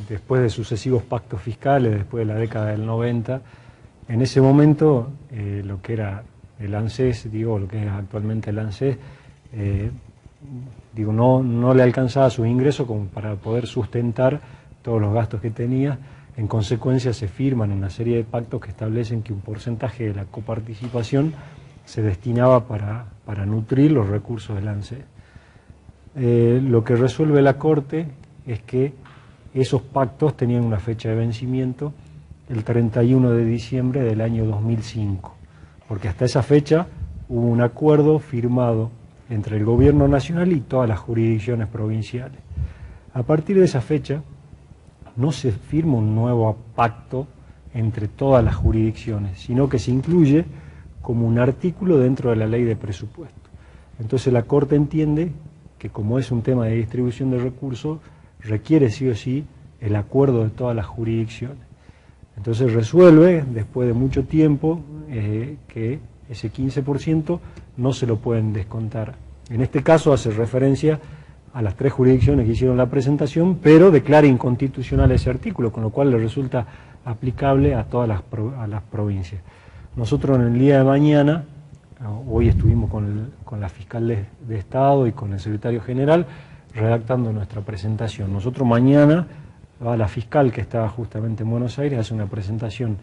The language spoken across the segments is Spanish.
después de sucesivos pactos fiscales, después de la década del 90, en ese momento lo que era el ANSES, digo, lo que es actualmente el ANSES, digo, no le alcanzaba sus ingresos como para poder sustentar todos los gastos que tenía. En consecuencia se firman una serie de pactos que establecen que un porcentaje de la coparticipación se destinaba para nutrir los recursos del ANSES. Lo que resuelve la Corte es que esos pactos tenían una fecha de vencimiento el 31 de diciembre del año 2005, porque hasta esa fecha hubo un acuerdo firmado entre el Gobierno Nacional y todas las jurisdicciones provinciales. A partir de esa fecha no se firma un nuevo pacto entre todas las jurisdicciones, sino que se incluye como un artículo dentro de la ley de presupuesto. Entonces la Corte entiende que como es un tema de distribución de recursos, requiere sí o sí el acuerdo de todas las jurisdicciones. Entonces resuelve, después de mucho tiempo, que ese 15% no se lo pueden descontar. En este caso hace referencia a las 3 jurisdicciones que hicieron la presentación, pero declara inconstitucional ese artículo, con lo cual le resulta aplicable a todas las provincias. Nosotros en el día de mañana, hoy estuvimos con la fiscal de Estado y con el secretario general redactando nuestra presentación. Nosotros mañana va la fiscal que estaba justamente en Buenos Aires, hace una presentación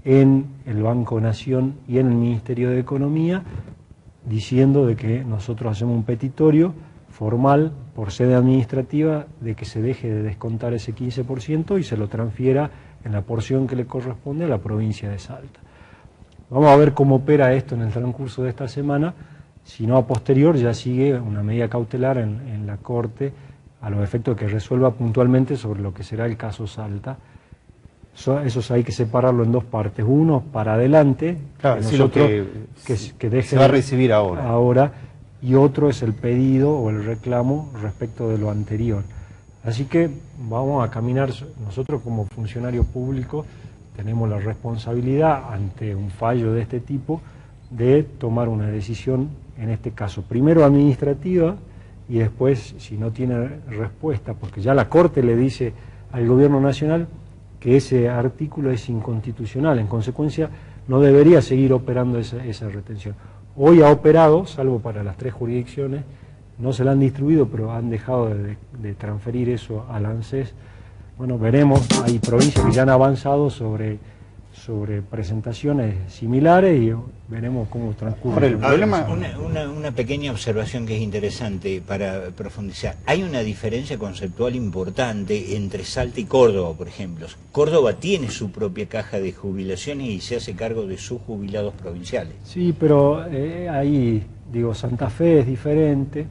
en el Banco Nación y en el Ministerio de Economía, diciendo de que nosotros hacemos un petitorio formal por sede administrativa de que se deje de descontar ese 15% y se lo transfiera en la porción que le corresponde a la provincia de Salta. Vamos a ver cómo opera esto en el transcurso de esta semana, si no a posterior ya sigue una medida cautelar en la Corte a los efectos de que resuelva puntualmente sobre lo que será el caso Salta. Eso hay que separarlo en 2 partes. Uno, para adelante, claro, que sí, nosotros, que deje se va a recibir ahora. Y otro es el pedido o el reclamo respecto de lo anterior. Así que vamos a caminar, nosotros como funcionarios públicos tenemos la responsabilidad ante un fallo de este tipo de tomar una decisión, en este caso, primero administrativa y después, si no tiene respuesta, porque ya la Corte le dice al Gobierno Nacional que ese artículo es inconstitucional, en consecuencia no debería seguir operando esa retención. Hoy ha operado, salvo para las 3 jurisdicciones, no se la han distribuido, pero han dejado de transferir eso al ANSES. Bueno, veremos, hay provincias que ya han avanzado sobre presentaciones similares y veremos cómo transcurre. El problema... Una pequeña observación que es interesante para profundizar. Hay una diferencia conceptual importante entre Salta y Córdoba, por ejemplo. Córdoba tiene su propia caja de jubilaciones y se hace cargo de sus jubilados provinciales. Sí, pero ahí, digo, Santa Fe es diferente.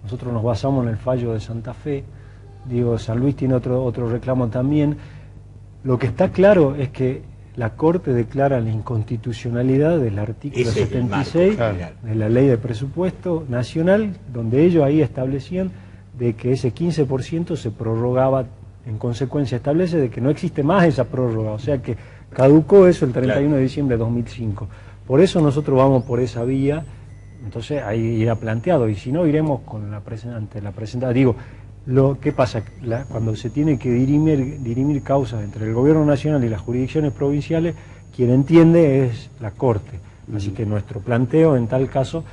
Nosotros nos basamos en el fallo de Santa Fe. Digo, San Luis tiene otro reclamo también. Lo que está claro es que la Corte declara la inconstitucionalidad del artículo 76 de la Ley de Presupuesto Nacional, donde ellos ahí establecían de que ese 15% se prorrogaba, en consecuencia establece de que no existe más esa prórroga, o sea que caducó eso el 31 de diciembre de 2005. Por eso nosotros vamos por esa vía, entonces ahí irá planteado, y si no iremos con ante la presentación. Digo, ¿qué pasa? Cuando se tiene que dirimir causas entre el Gobierno Nacional y las jurisdicciones provinciales, quien entiende es la Corte. Así que nuestro planteo en tal caso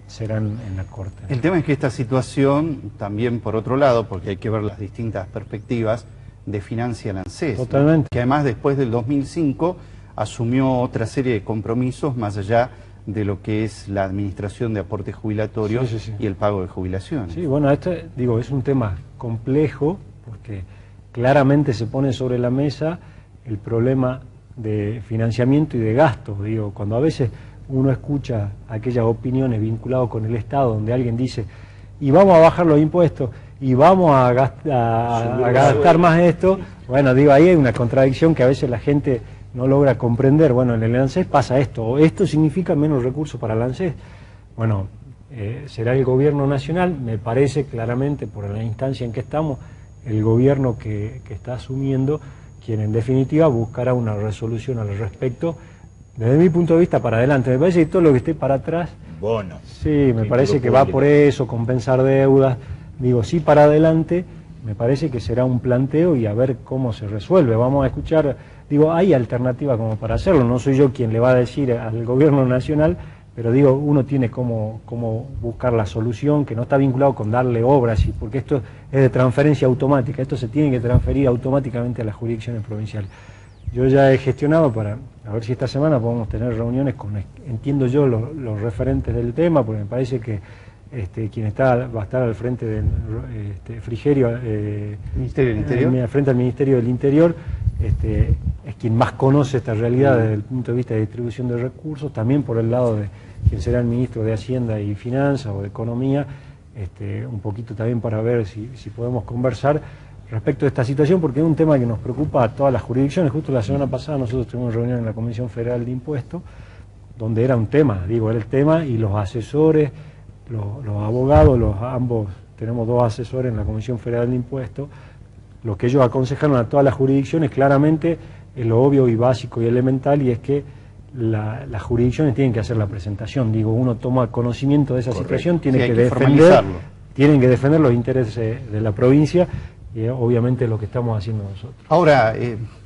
será en la Corte. El tema es que esta situación, también por otro lado, porque hay que ver las distintas perspectivas, desfinancia el ANSES. Totalmente. ¿No? Que además después del 2005 asumió otra serie de compromisos más allá de lo que es la administración de aportes jubilatorios y el pago de jubilaciones. Sí, bueno, esto digo, es un tema complejo porque claramente se pone sobre la mesa el problema de financiamiento y de gastos. Digo, cuando a veces uno escucha aquellas opiniones vinculadas con el Estado donde alguien dice y vamos a bajar los impuestos y vamos a gastar más esto, bueno, digo, ahí hay una contradicción que a veces la gente no logra comprender. Bueno, en el ANSES pasa esto, o esto significa menos recursos para el ANSES. Bueno, será el Gobierno Nacional, me parece claramente, por la instancia en que estamos, el gobierno que está asumiendo, quien en definitiva buscará una resolución al respecto, desde mi punto de vista para adelante. Me parece que todo lo que esté para atrás, bono. Sí, me parece que va por eso, compensar deudas, digo, sí para adelante, me parece que será un planteo y a ver cómo se resuelve. Vamos a escuchar, digo, hay alternativas como para hacerlo, no soy yo quien le va a decir al gobierno nacional, pero digo, uno tiene cómo buscar la solución, que no está vinculado con darle obras, porque esto es de transferencia automática, esto se tiene que transferir automáticamente a las jurisdicciones provinciales. Yo ya he gestionado para a ver si esta semana podemos tener reuniones con, entiendo yo, los referentes del tema, porque me parece que quien va a estar al frente del Frigerio, Ministerio del Interior, frente al Ministerio del Interior, es quien más conoce esta realidad desde el punto de vista de distribución de recursos, también por el lado de quien será el ministro de Hacienda y Finanzas o de Economía, un poquito también para ver si podemos conversar respecto a esta situación, porque es un tema que nos preocupa a todas las jurisdicciones. Justo la semana pasada nosotros tuvimos reunión en la Comisión Federal de Impuestos, donde era un tema, era el tema, y los asesores, los abogados, ambos tenemos 2 asesores en la Comisión Federal de Impuestos, lo que ellos aconsejaron a todas las jurisdicciones claramente es lo obvio y básico y elemental, y es que las jurisdicciones tienen que hacer la presentación. Uno toma conocimiento de esa situación, tienen que defender los intereses de la provincia, y obviamente lo que estamos haciendo nosotros. Ahora,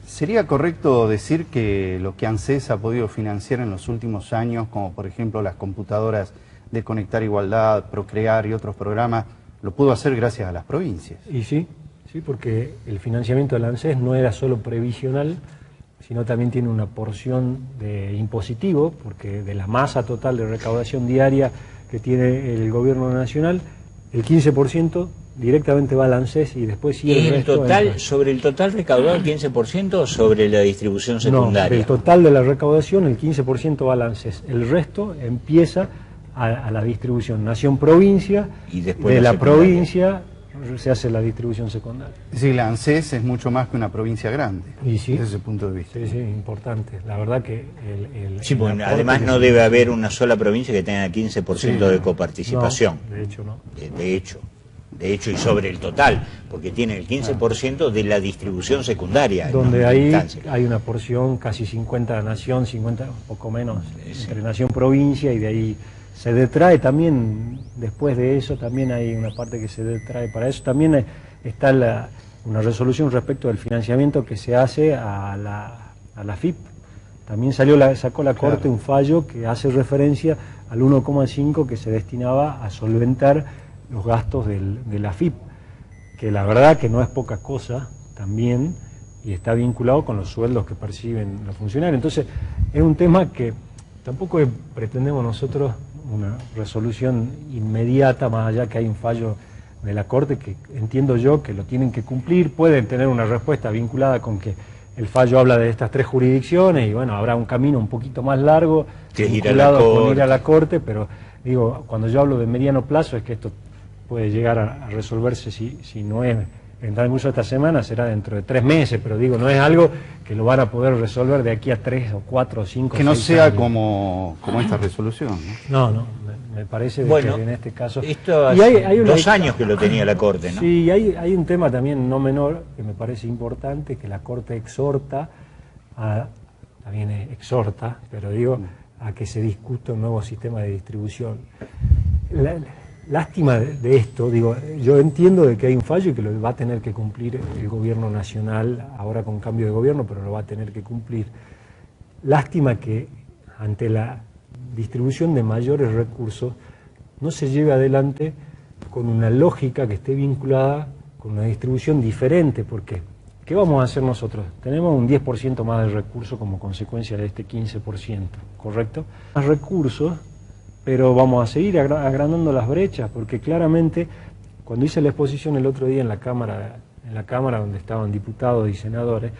¿sería correcto decir que lo que ANSES ha podido financiar en los últimos años, como por ejemplo las computadoras de Conectar Igualdad, Procrear y otros programas, lo pudo hacer gracias a las provincias? Y sí, porque el financiamiento del ANSES no era solo previsional, sino también tiene una porción de impositivo, porque de la masa total de recaudación diaria que tiene el gobierno nacional, el 15% directamente va al ANSES y después sigue el resto. ¿Sobre el total recaudado el 15% o sobre la distribución secundaria? No, del total de la recaudación el 15% va al ANSES, el resto empieza a la distribución nación-provincia, y después de la provincia se hace la distribución secundaria. Es decir, la ANSES es mucho más que una provincia grande, y sí, desde ese punto de vista. Sí, importante. La verdad que sí, porque además no debe haber una sola provincia que tenga 15% de coparticipación. No, de hecho no. De hecho, y sobre el total, porque tiene el 15% de la distribución secundaria. Donde ahí hay una porción casi 50 nación, 50, un poco menos, entre nación-provincia, y de ahí se detrae también, después de eso también hay una parte que se detrae. Para eso también está una resolución respecto del financiamiento que se hace a la FIP. También sacó la Corte un fallo que hace referencia al 1,5 que se destinaba a solventar los gastos de la FIP, que la verdad que no es poca cosa también, y está vinculado con los sueldos que perciben los funcionarios. Entonces es un tema que tampoco pretendemos nosotros una resolución inmediata, más allá que hay un fallo de la Corte que entiendo yo que lo tienen que cumplir. Pueden tener una respuesta vinculada con que el fallo habla de estas 3 jurisdicciones y bueno, habrá un camino un poquito más largo que vinculado con ir a la Corte, pero digo, cuando yo hablo de mediano plazo es que esto puede llegar a resolverse, si no es en el transcurso de esta semana, será dentro de 3 meses, pero digo, no es algo que lo van a poder resolver de aquí a 3 o 4 o 5 que no sea como esta resolución, ¿no? No, me parece que en este caso... Esto hace hay 2 años que lo tenía la Corte, ¿no? Sí, hay un tema también no menor que me parece importante, que la Corte exhorta, pero digo, a que se discuta un nuevo sistema de distribución. Lástima de esto, digo, yo entiendo de que hay un fallo y que lo va a tener que cumplir el gobierno nacional, ahora con cambio de gobierno, pero lo va a tener que cumplir. Lástima que ante la distribución de mayores recursos no se lleve adelante con una lógica que esté vinculada con una distribución diferente, porque ¿qué vamos a hacer nosotros? Tenemos un 10% más de recursos como consecuencia de este 15%, ¿correcto? Más recursos, pero vamos a seguir agrandando las brechas, porque claramente, cuando hice la exposición el otro día en la Cámara donde estaban diputados y senadores,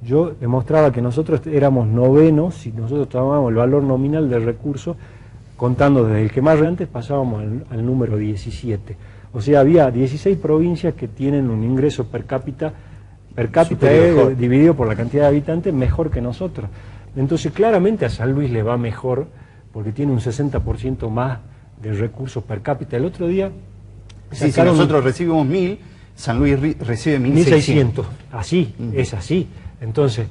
yo demostraba que nosotros éramos novenos, si nosotros tomábamos el valor nominal del recurso, contando desde el que más antes pasábamos al número 17. O sea, había 16 provincias que tienen un ingreso per cápita dividido por la cantidad de habitantes mejor que nosotros. Entonces, claramente a San Luis le va mejor, porque tiene un 60% más de recursos per cápita. El otro día... Sí, si nosotros recibimos 1.000, San Luis recibe 1.600. Así, es así. Entonces,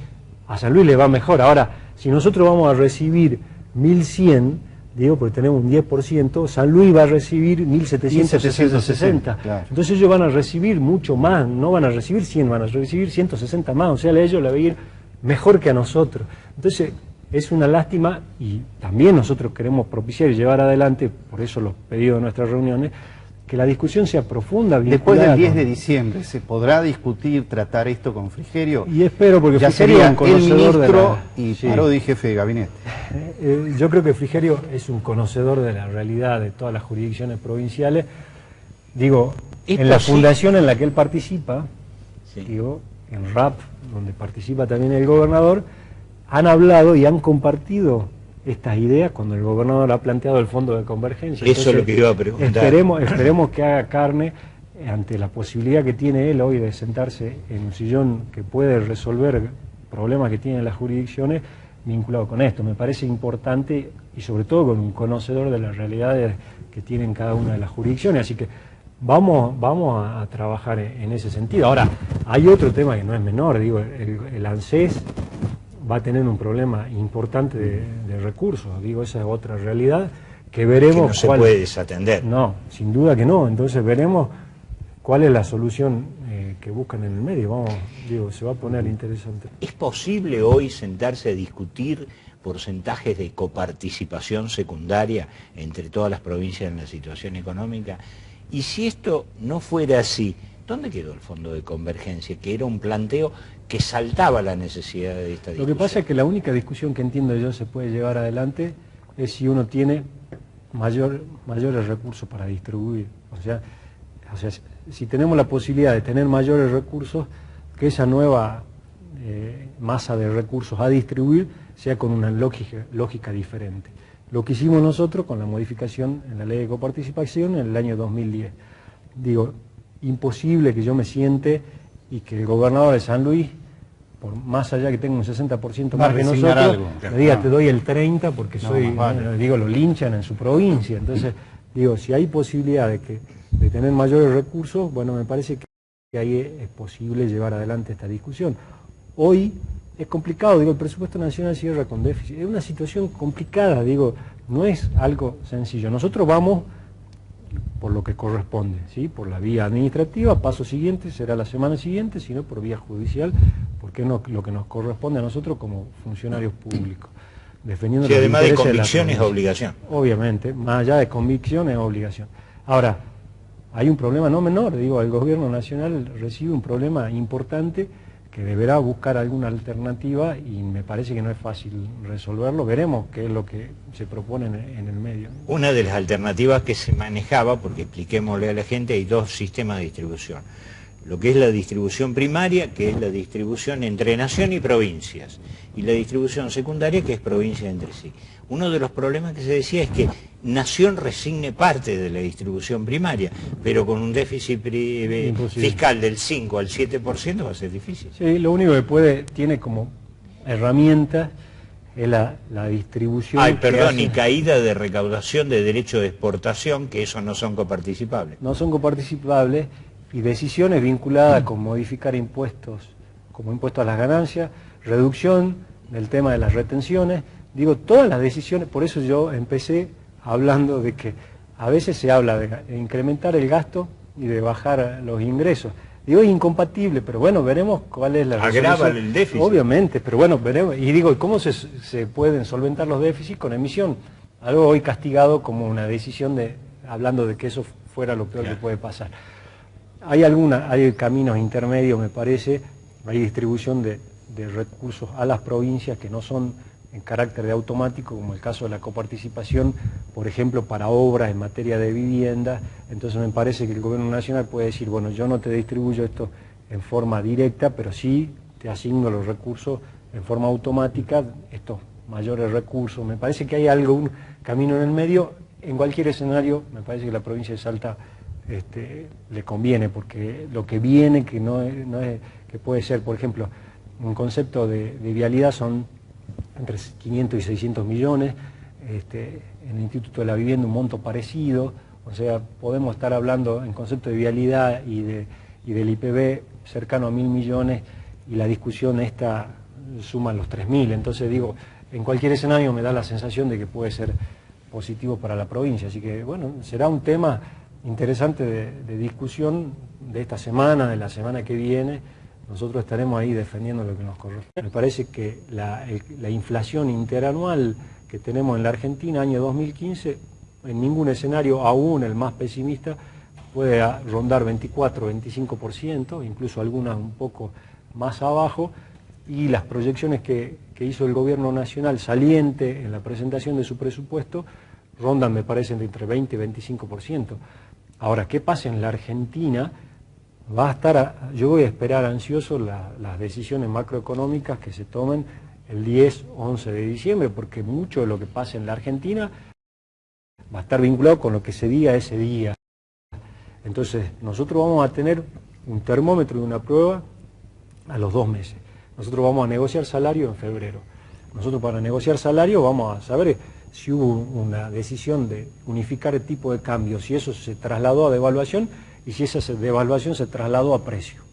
a San Luis le va mejor. Ahora, si nosotros vamos a recibir 1.100, Digo, porque tenemos un 10%, San Luis va a recibir 1.760. Claro. Entonces ellos van a recibir mucho más, no van a recibir 100, van a recibir 160 más, o sea, a ellos le va a ir mejor que a nosotros. Entonces es una lástima, y también nosotros queremos propiciar y llevar adelante, por eso los pedidos de nuestras reuniones, que la discusión sea profunda. Después del 10 de diciembre, ¿se podrá discutir, tratar esto con Frigerio? Y espero, porque ya Frigerio sería es un conocedor el ministro de y sí. Parodi jefe de gabinete. Yo creo que Frigerio es un conocedor de la realidad de todas las jurisdicciones provinciales. Digo, en la fundación en la que él participa, Sí. digo, en RAP, donde participa también el gobernador, han hablado y han compartido estas ideas cuando el gobernador ha planteado el fondo de convergencia. Eso Entonces, es lo que iba a preguntar. Esperemos que haga carne ante la posibilidad que tiene él hoy de sentarse en un sillón que puede resolver problemas que tienen las jurisdicciones vinculado con esto. Me parece importante, y sobre todo con un conocedor de las realidades que tienen cada una de las jurisdicciones, así que vamos a trabajar en ese sentido. Ahora, hay otro tema que no es menor, digo, el ANSES va a tener un problema importante de recursos, digo, esa es otra realidad que veremos. Que no se puede desatender. No, sin duda que no, entonces veremos cuál es la solución que buscan en el medio. Vamos, digo, se va a poner interesante. ¿Es posible hoy sentarse a discutir porcentajes de coparticipación secundaria entre todas las provincias en la situación económica? Y si esto no fuera así, ¿dónde quedó el fondo de convergencia? Que era un planteo que saltaba la necesidad de esta discusión. Lo que pasa es que la única discusión que entiendo yo se puede llevar adelante es si uno tiene mayores recursos para distribuir. O sea, si tenemos la posibilidad de tener mayores recursos, que esa nueva masa de recursos a distribuir sea con una lógica diferente. Lo que hicimos nosotros con la modificación en la ley de coparticipación en el año 2010. Digo, imposible que yo me siente y que el gobernador de San Luis, por más allá que tenga un 60% más que nosotros, algo. le diga, te doy el 30% porque No, soy, vale. digo, lo linchan en su provincia. Entonces, digo, si hay posibilidad de tener mayores recursos, bueno, me parece que ahí es posible llevar adelante esta discusión. Hoy es complicado, digo, el presupuesto nacional cierra con déficit. Es una situación complicada, digo, no es algo sencillo. Nosotros vamos por lo que corresponde, ¿sí? Por la vía administrativa, paso siguiente será la semana siguiente, sino por vía judicial, porque es lo que nos corresponde a nosotros como funcionarios públicos. Defendiendo Sí, los además de intereses convicción la es provincia. obligación. Obviamente, más allá de convicción es obligación. Ahora, hay un problema no menor, digo, el gobierno nacional recibe un problema importante que deberá buscar alguna alternativa y me parece que no es fácil resolverlo. Veremos qué es lo que se propone en el medio. Una de las alternativas que se manejaba, porque expliquémosle a la gente, hay dos sistemas de distribución. Lo que es la distribución primaria, que es la distribución entre nación y provincias, y la distribución secundaria, que es provincia entre sí. Uno de los problemas que se decía es que nación resigne parte de la distribución primaria, pero con un déficit fiscal del 5 al 7% va a ser difícil. Sí, lo único que tiene como herramienta es la distribución. Ay, perdón, que y hace. caída de recaudación de derecho de exportación, que esos no son coparticipables. No son coparticipables, y decisiones vinculadas con modificar impuestos, como impuesto a las ganancias, reducción del tema de las retenciones. Digo, todas las decisiones, por eso yo empecé hablando de que a veces se habla de incrementar el gasto y de bajar los ingresos. Digo, es incompatible, pero bueno, veremos cuál es la Agrava resolución. el déficit. Obviamente, pero bueno, veremos. Y digo, ¿cómo se pueden solventar los déficits? Con emisión. Algo hoy castigado como una decisión hablando de que eso fuera lo peor que puede pasar. Hay caminos intermedios, me parece, hay distribución de recursos a las provincias que no son en carácter de automático, como el caso de la coparticipación, por ejemplo, para obras en materia de vivienda. Entonces me parece que el gobierno nacional puede decir, bueno, yo no te distribuyo esto en forma directa, pero sí te asigno los recursos en forma automática, estos mayores recursos. Me parece que hay un camino en el medio. En cualquier escenario, me parece que la provincia de Salta le conviene, porque lo que viene, que no es, que puede ser, por ejemplo, un concepto de vialidad son entre 500 y 600 millones, en el Instituto de la Vivienda un monto parecido, o sea, podemos estar hablando en concepto de vialidad y del IPB cercano a 1.000 millones, y la discusión suma los 3.000, entonces digo, en cualquier escenario me da la sensación de que puede ser positivo para la provincia. Así que, bueno, será un tema interesante de discusión de esta semana, de la semana que viene. Nosotros estaremos ahí defendiendo lo que nos corresponde. Me parece que la inflación interanual que tenemos en la Argentina, año 2015, en ningún escenario, aún el más pesimista, puede rondar 24, 25%, incluso algunas un poco más abajo, y las proyecciones que hizo el gobierno nacional saliente en la presentación de su presupuesto rondan, me parece, entre 20 y 25%. Ahora, ¿qué pasa en la Argentina? Yo voy a esperar ansioso las decisiones macroeconómicas que se tomen el 10, 11 de diciembre, porque mucho de lo que pasa en la Argentina va a estar vinculado con lo que se diga ese día. Entonces, nosotros vamos a tener un termómetro y una prueba a los 2 meses. Nosotros vamos a negociar salario en febrero. Nosotros para negociar salario vamos a saber si hubo una decisión de unificar el tipo de cambio, si eso se trasladó a devaluación y si esa devaluación se trasladó a precio.